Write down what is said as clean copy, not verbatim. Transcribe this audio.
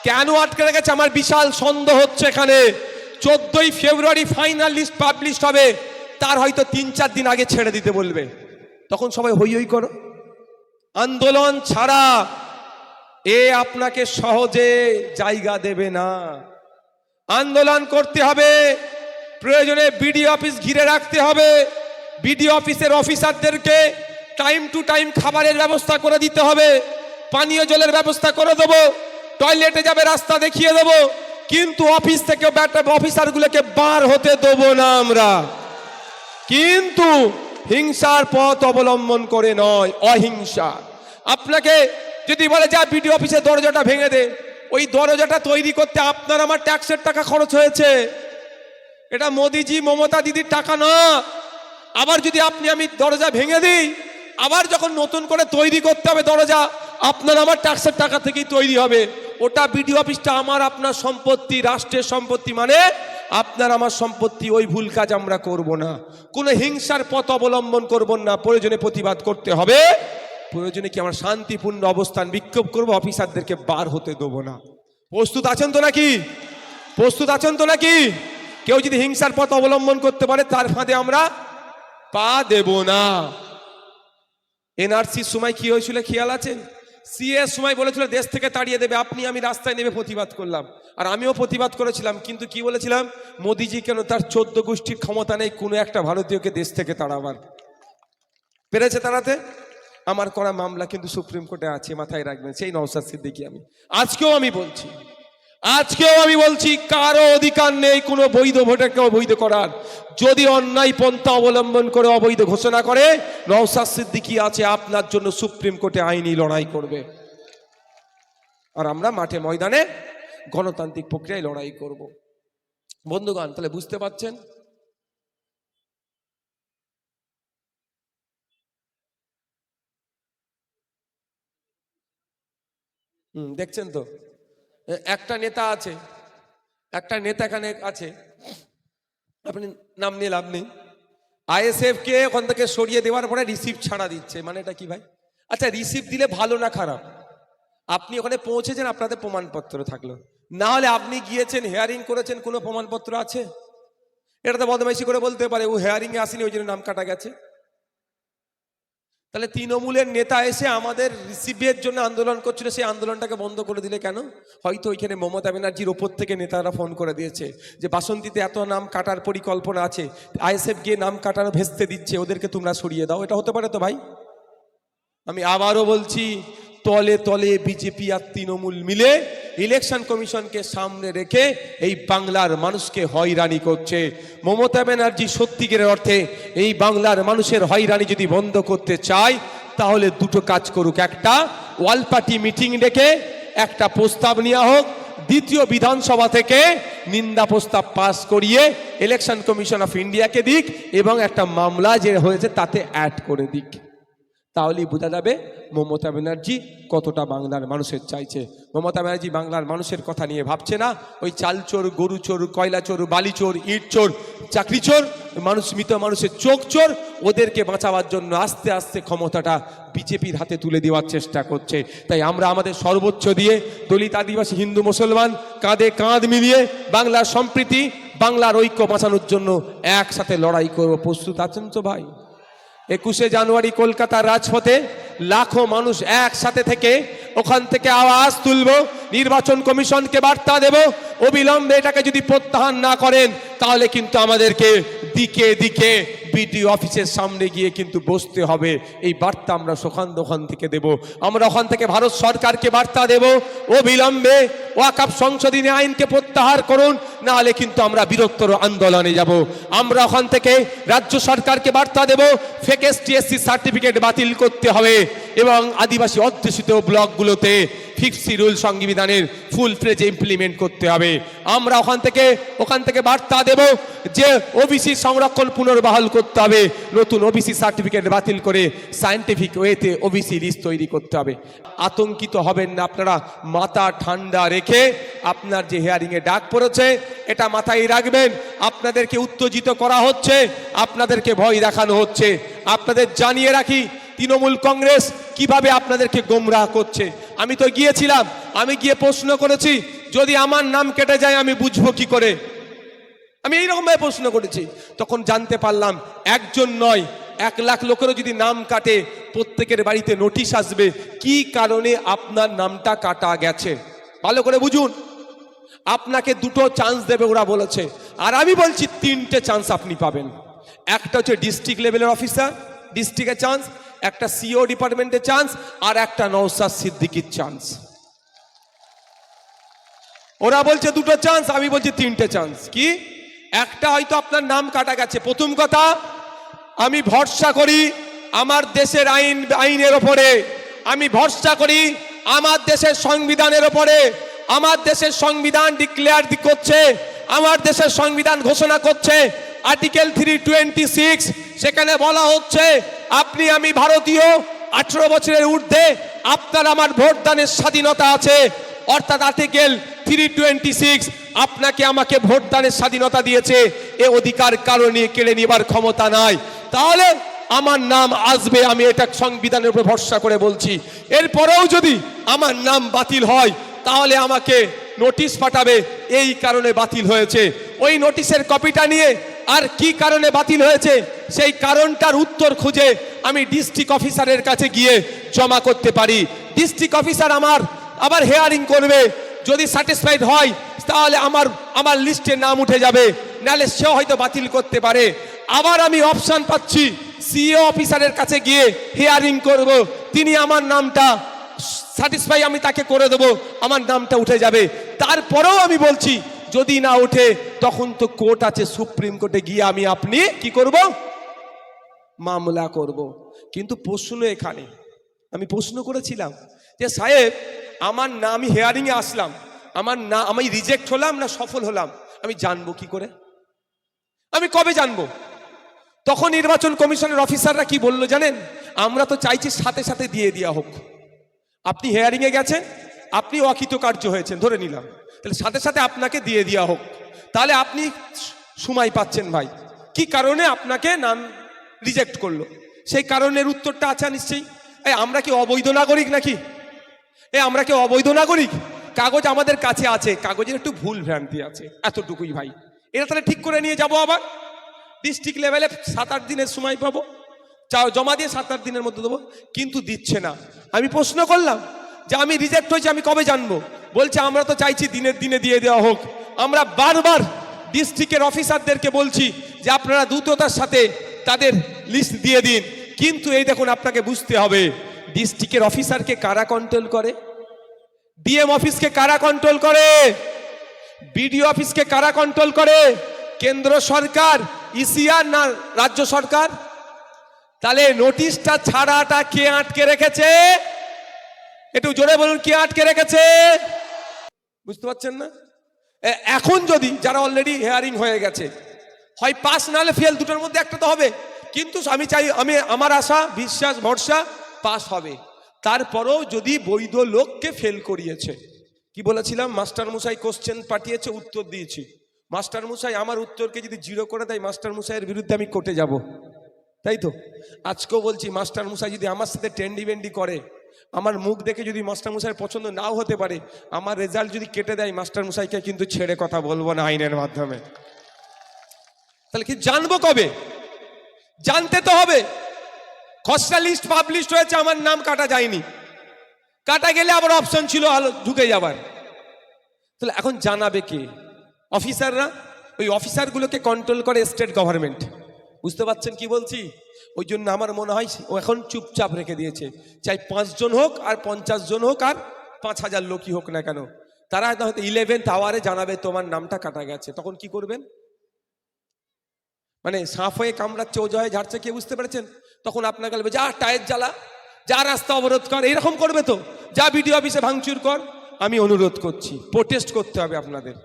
কেন আটকে রেখেছে আমার বিশাল সন্দেহ হচ্ছে। এখানে 14ই ফেব্রুয়ারি ফাইনাল লিস্ট পাবলিশ হবে, তার হয়তো 3-4 দিন আগে ছেড়ে দিতে বলবে, তখন সবাই হই হই করো। আন্দোলন ছাড়া এ আপনাকে সহজে জায়গা দেবে না। আন্দোলন করতে হবে, প্রয়োজনে বিডিও অফিস ঘিরে রাখতে হবে, বিডিও অফিসের অফিসারদেরকে টাইম টু টাইম খাবারের ব্যবস্থা করে দিতে হবে, পানীয় জলের ব্যবস্থা করে দেবো, টয়লেটে যাবে রাস্তা দেখিয়ে দেবো, কিন্তু অফিস থেকে অফিসারগুলোকে বার হতে দেবো না আমরা। কিন্তু হিংসার পথ অবলম্বন করে নয়, অহিংসা। আপনাকে যদি বলে যা বিডিও অফিসের দরজাটা ভেঙে দে, ওই দরজাটা তৈরি করতে আপনার আমার ট্যাক্সের টাকা খরচ হয়েছে, এটা মোদিজি মমতা দিদির টাকা না। আবার যদি আপনি আমি দরজা ভেঙে দিই, আবার যখন নতুন করে তৈরি করতে হবে দরজা, আপনার আমার ট্যাক্সের টাকা থেকেই তৈরি হবে। ওটা বিডিও অফিসটা আমার আপনার সম্পত্তি, রাষ্ট্রের সম্পত্তি, মানে আপনার আমার সম্পত্তি। ওই ভুল কাজ আমরা করব না, কোনো হিংসার পথ অবলম্বন করব না। প্রয়োজনে প্রতিবাদ করতে হবে, প্রয়োজনে কি আমরা শান্তিপূর্ণ অবস্থান বিক্ষোভ করব, অফিসারদেরকে বার হতে দেবো না। প্রস্তুত আছেন তো নাকি? প্রস্তুত আছেন তো নাকি? কেউ যদি হিংসার পথ অবলম্বন করতে পারে তার ফাঁদে আমরা পা দেব না। এনআরসির সময় কি হয়েছিল খেয়াল আছে? সিএ সময় বলেছিল দেশ থেকে তাড়িয়ে দেবে, আপনি আমি রাস্তায় নেমে প্রতিবাদ করলাম, আর আমিও প্রতিবাদ করেছিলাম। কিন্তু কি বলেছিলাম? মোদিজি কেন তার 14 গোষ্ঠীর ক্ষমতা নেই কোনো একটা ভারতীয়কে দেশ থেকে তাড়াবার। পেরেছে তাড়াতে? আমার করা মামলা কিন্তু সুপ্রিম কোর্টে আছে, মাথায় রাখবেন। সেই নওশাদ সিদ্দিকী। আজকেও আমি বলছি কারো অধিকার নেই কোনো বৈধ ভোটারকে অবৈধ করার। যদি অন্যায় পন্থা অবলম্বন করে অবৈধ ঘোষণা করে, নওশাদ সিদ্দিকী আছে আপনার জন্য, সুপ্রিম কোর্টে আইনি লড়াই করবে। আর আমরা মাঠে ময়দানে গণতান্ত্রিক প্রক্রিয়ায় লড়াই করব। বন্ধুগণ, তাহলে বুঝতে পারছেন দেখছেন তো? একটা নেতা এখানে আছে, আপনি নাম নিয়ে লাভ নেই। আইএসএফ কে ওখান থেকে সরিয়ে দেওয়ার পরে রিসিপ্ট ছাড়া দিচ্ছে, মানে এটা কি ভাই? আচ্ছা, রিসিপ্ট দিলে ভালো না খারাপ? আপনি ওখানে পৌঁছেছেন, আপনাদের প্রমাণপত্র থাকলো, না হলে আপনি গিয়েছেন হেয়ারিং করেছেন, কোনো প্রমাণপত্র আছে? এটা তো বদমাইশি করে বলতে পারে ও হেয়ারিং এ আসেনি, ওই জন্য নাম কাটা গেছে। তাহলে তৃণমূলের নেতা এসে আমাদের রিসিভের জন্য আন্দোলন করছিল, সেই আন্দোলনটাকে বন্ধ করে দিলে কেন? হয়তো ওইখানে মমতা ব্যানার্জির ওপর থেকে নেতারা ফোন করে দিয়েছে যে বাসন্তীতে এত নাম কাটার পরিকল্পনা আছে, আইএসএফ গিয়ে নাম কাটার ভেস্তে দিচ্ছে, ওদেরকে তোমরা সরিয়ে দাও। এটা হতে পারে তো ভাই? আমি আবারও বলছি, তলে তলে বিজেপি আর তৃণমূল মিলে ইলেকশন কমিশনকে সামনে রেখে এই বাংলার মানুষকে হয়রানি করছে। মমতা ব্যানার্জি সত্যিকারের অর্থে এই বাংলার মানুষের হয়রানি যদি বন্ধ করতে চায়, তাহলে দুটো কাজ করুক। একটা, ওয়াল পার্টি মিটিং ডেকে একটা প্রস্তাব নেওয়া হোক, দ্বিতীয় বিধানসভা থেকে নিন্দা প্রস্তাব পাস করিয়ে ইলেকশন কমিশন অফ ইন্ডিয়াকে দিক, এবং একটা মামলা যে হয়েছে তাতে অ্যাড করে দিক। তাহলেই বোঝা যাবে মমতা ব্যানার্জি কতটা বাংলার মানুষের চাইছে। মমতা ব্যানার্জি বাংলার মানুষের কথা নিয়ে ভাবছে না, ওই চাল চোর, গরু চোর, কয়লা চোর, বালি চোর, ইট চোর, চাকরি চোর, মৃত মানুষের চোখ চোর, ওদেরকে বাঁচাবার জন্য আস্তে আস্তে ক্ষমতাটা বিজেপির হাতে তুলে দেওয়ার চেষ্টা করছে। তাই আমরা আমাদের সর্বোচ্চ দিয়ে দলিত, আদিবাসী, হিন্দু, মুসলমান কাঁধে কাঁধ মিলিয়ে বাংলার সম্প্রীতি, বাংলার ঐক্য বাঁচানোর জন্য একসাথে লড়াই করব। প্রস্তুত আছেন তো ভাই? 21শে জানুয়ারি কলকাতার রাজপথে লাখো মানুষ একসাথে থেকে ওখান থেকে আওয়াজ তুলব, নির্বাচন কমিশনকে বার্তা দেব, অবিলম্বে এটাকে যদি প্রত্যাহার না করেন তাহলে কিন্তু আমাদেরকে দিকে দিকে বিডিও অফিসের সামনে গিয়ে কিন্তু বসতে হবে। এই বার্তা আমরা ওখান থেকে দেব। আমরা ওখান থেকে ভারত সরকারকে বার্তা দেব, অবিলম্বে ওয়াকফ সংশোধনী আইনকে প্রত্যাহার করুন, না হলে কিন্তু আমরা বৃহত্তর আন্দোলনে যাব। আমরা ওখান থেকে রাজ্য সরকারকে বার্তা দেব, ফেক এসটি/এসসি সার্টিফিকেট বাতিল করতে হবে এবং আদিবাসী অধ্যুষিত ব্লকগুলোতে 50 রুল সংবিধানের ফুল ফ্লেজে ইমপ্লিমেন্ট করতে হবে। আমরা ওখান থেকে বার্তা দেব যে ওবিসি সংরক্ষণ পুনর্বহাল করতে হবে, নতুন ওবিসি সার্টিফিকেট বাতিল করে সায়েন্টিফিক ওয়েতে ওবিসি লিস্ট তৈরি করতে হবে। আতঙ্কিত হবেন না আপনারা, মাথা ঠান্ডা রেখে আপনার যে হিয়ারিংয়ে ডাক পড়েছে এটা মাথায় রাখবেন। আপনাদেরকে উত্তেজিত করা হচ্ছে, আপনাদেরকে ভয় দেখানো হচ্ছে। আপনাদের জানিয়ে রাখি, তৃণমূল কংগ্রেস কিভাবে আপনাদেরকে গোমরাহ করছে। আমি তো গিয়েছিলাম, আমি গিয়ে প্রশ্ন করেছি যদি আমার নাম কেটে যায় আমি বুঝবো কি করে? আমি এইরকম ভাবে প্রশ্ন করেছি। তখন জানতে পারলাম একজন নয় 1 লাখ লোকেরও যদি নাম কাটে, প্রত্যেকের বাড়িতে নোটিশ আসবে কি কারণে আপনার নামটা কাটা গেছে। ভালো করে বুঝুন, আপনাকে 2টো চান্স দেবে ওরা বলেছে, আর আমি বলছি 3টে চান্স আপনি পাবেন। একটা হচ্ছে ডিস্ট্রিক্ট লেভেলের অফিসার, ডিস্ট্রিক্টের চান্স, একটা সিও ডিপার্টমেন্টের চান্স, আর একটা নওশাদ সিদ্দিকীর চান্স। ওরা বলছে 2টো চান্স, আমি বলছি 3টে চান্স। কি? একটা হয়তো আপনার নাম কাটা গেছে। প্রথম কথা, আমি ভরসা করি আমার দেশের আইনের ওপরে, আমি ভরসা করি আমার দেশের সংবিধানের ওপরে। আমার দেশের সংবিধান ডিক্লেয়ার করছে, আমার দেশের সংবিধান ঘোষণা করছে আর্টিকেল 326, সেখানে বলা হচ্ছে আপনি আমি ভারতীয়, 18 বছরের ঊর্ধ্বে আপনার আমার ভোটদানের স্বাধীনতা আছে। অর্থাৎ আর্টিকেল 326 আপনাকে আমাকে ভোটদানের স্বাধীনতা দিয়েছে, এ অধিকার কারণে কেড়ে নেবার ক্ষমতা নাই। তাহলে আমার নাম আসবে, আমি এটা সংবিধানের উপর ভরসা করে বলছি। এরপরেও যদি আমার নাম বাতিল হয় তাহলে আমাকে নোটিশ পাঠাবে, এই কারণে বাতিল হয়েছে। ওই নোটিশের কপিটা নিয়ে আর কি কারণে বাতিল হয়েছে সেই কারণটার উত্তর খুঁজে আমি ডিস্ট্রিক্ট অফিসারের কাছে গিয়ে জমা করতে পারি। ডিস্ট্রিক্ট অফিসার আবার হেয়ারিং করবে, যদি স্যাটিসফাইড হয় তাহলে আমার লিস্টে নাম উঠে যাবে, নাহলে সেও হয়তো বাতিল করতে পারে। আবার আমি অপশন পাচ্ছি সিও অফিসারের কাছে গিয়ে হিয়ারিং করব, তিনি আমার নামটা স্যাটিসফাই আমি তাকে করে দেবো, আমার নামটা উঠে যাবে। তারপরেও আমি বলছি যদি না ওঠে তখন তো কোর্ট আছে, সুপ্রিম কোর্টে গিয়ে আপনি কি করব? মামলা করব। কিন্তু প্রশ্ন এখানে, আমি প্রশ্ন করেছিলাম যে সাহেব আমার নাম, আমি হিয়ারিং এ আসলাম, আমি রিজেক্ট হলাম না সফল হলাম, আমি জানবো কি করে? আমি কবে জানবো? তখন নির্বাচন কমিশনের অফিসাররা কি বললো জানেন? আমরা তো চাইছি সাথে সাথে দিয়ে দেওয়া হোক। আপনি হিয়ারিং এ গেছেন, আপনি অকৃতকার্য হয়েছেন ধরে নিলাম, তাহলে সাথে সাথে আপনাকে দিয়ে দেওয়া হোক, তাহলে আপনি সময় পাচ্ছেন ভাই। কি কারণে আপনাকে নাম রিজেক্ট করলো সেই কারণের উত্তরটা আছে নিশ্চয়ই। আমরা কি অবৈধ নাগরিক নাকি? আমরা কি অবৈধ নাগরিক? কাগজ আমাদের কাছে আছে, কাগজের একটু ভুল ভ্রান্তি আছে, এতটুকুই ভাই। এটা তাহলে ঠিক করে নিয়ে যাব। আবার ডিস্ট্রিক্ট লেভেলে 7-8 দিনের সময় পাবো, জমা দিয়ে 7-8 দিনের মধ্যে দেবো, কিন্তু দিচ্ছে না। আমি প্রশ্ন করলাম যে আমি রিজেক্ট হয়েছি, আমি কবে জানবো? বলছে আমরা তো চাইছি দিনের দিনে দিয়ে দেওয়া হোক। আমরা বারবার ডিস্ট্রিক্টের অফিসারদেরকে বলছি যে আপনারা দ্রুততার সাথে তাদের লিস্ট দিয়ে দিন, কিন্তু এই দেখুন আপনাকে বুঝতে হবে ডিস্ট্রিক্টের অফিসারকে কারা কন্ট্রোল করে? ডিএম অফিসকে কারা কন্ট্রোল করে? বিডিও অফিসকে কারা কন্ট্রোল করে? কেন্দ্র সরকার, ইসিআর না রাজ্য সরকার? তাহলে নোটিশটা ছাড়াটা কে আটকে রেখেছে? একটু জোরে বলুন, কে আটকে রেখেছে? বুঝতে পারছেন না? এখন যদি যারা অলরেডি হিয়ারিং হয়ে গেছে, হয় পাস না হলে ফেল, দুটোর মধ্যে একটা তো হবে। কিন্তু আমি চাই, আমার আশা বিশ্বাস ভরসা পাস হবে। তারপরেও যদি বৈধ লোককে ফেল করিয়েছে, কি বলেছিলাম, মাস্টার মশাই কোশ্চেন পাঠিয়েছে, উত্তর দিয়েছি, মাস্টার মশাই আমার উত্তরকে যদি 0 করে দেয় মাস্টার মশাইয়ের বিরুদ্ধে আমি কোর্টে যাব, তাই তো? আজকেও বলছি মাস্টার মশাই যদি আমার সাথে টেন্ডি বেন্ডি করে, আমার মুখ দেখে যদি মাস্টার মশাইয়ের পছন্দ নাও হতে পারে, আমার রেজাল্ট যদি কেটে দেয়, মাস্টার মশাইকে কিন্তু ছেড়ে কথা বলবো না আইনের মাধ্যমে। তাহলে কি জানবো কবে? জানতে তো হবে। খসড়া লিস্ট পাবলিশ হয়েছে, আমার নাম কাটা যায়নি, কাটা গেলে আবার অপশন ছিল ঢুকে যাবার। তাহলে এখন জানাবে কে? অফিসাররা। ওই অফিসারগুলোকে কন্ট্রোল করে স্টেট গভর্নমেন্ট। বুঝতে পারছেন কি বলছি? ওই জন্য আমার মনে হয় ও এখন চুপচাপ রেখে দিয়েছে, চাই 5 জন হোক আর 50 জন হোক আর 5000 লোকই হোক না কেন, তারা হয়তো 11th আওয়ারে জানাবে তোমার নামটা কাটা গেছে। তখন কি করবেন? মানে সাপ হয়ে কামড়াচ্ছে, ওজা হয়ে ঝাড়ছে, কে বুঝতে পেরেছেন? তখন আপনাকে বলবে যা টায়ার জ্বালা, যা রাস্তা অবরোধ কর, এরকম করবে তো, যা বিডিও অফিসে ভাঙচুর কর। আমি অনুরোধ করছি, প্রোটেস্ট করতে হবে আপনাদের।